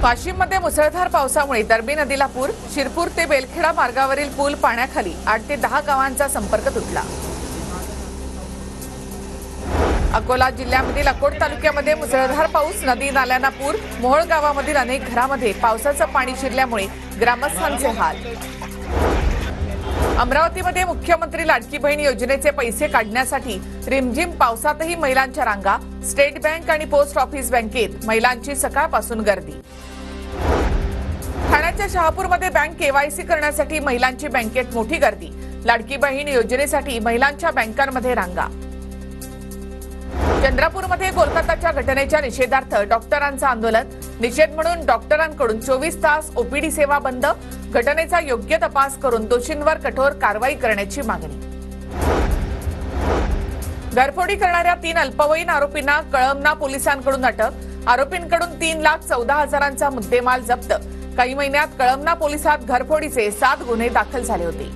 वाशिममध्ये मुसळधार पावसामुळे दर्बी नदीला पूर, शिरपूर ते बेलखेडा मार्गावरील पूल पाण्याखाली, 8 ते 10 गावांचा संपर्क तुटला. अकोला जिल्ह्यामधील अकोट तालुक्यामध्ये मुसळधार पाऊस, नदी नाल्यांना पूर, मोहोळ गावामधील अनेक घरांमध्ये पावसाचं पाणी शिरल्यामुळे ग्रामस्थांचे हाल. अमरावतीमध्ये मुख्यमंत्री लाडकी बहीण योजनेचे पैसे काढण्यासाठी रिमझिम पावसातही महिलांच्या रांगा. स्टेट बँक आणि पोस्ट ऑफिस बँकेत महिलांची सकाळपासून गर्दी. ठाण्याच्या शहापूरमध्ये बँक केवायसी करण्यासाठी महिलांची बँकेत मोठी गर्दी. लाडकी बहीण योजनेसाठी महिलांच्या बँकांमध्ये रांगा. चंद्रपूरमध्ये कोलकाताच्या घटनेच्या निषेधार्थ डॉक्टरांचं आंदोलन. निषेध म्हणून डॉक्टरांकडून 24 तास ओपीडी सेवा बंद. घटनेचा योग्य तपास करून दोषींवर कठोर कारवाई करण्याची मागणी. घरफोडी करणाऱ्या 3 अल्पवयीन आरोपींना कळमना पोलिसांकडून अटक. आरोपींकडून 3,14,000चा मुद्देमाल जप्त. काही महिन्यात कळमना पोलिसात घरफोडीचे 7 गुन्हे दाखल झाले होते.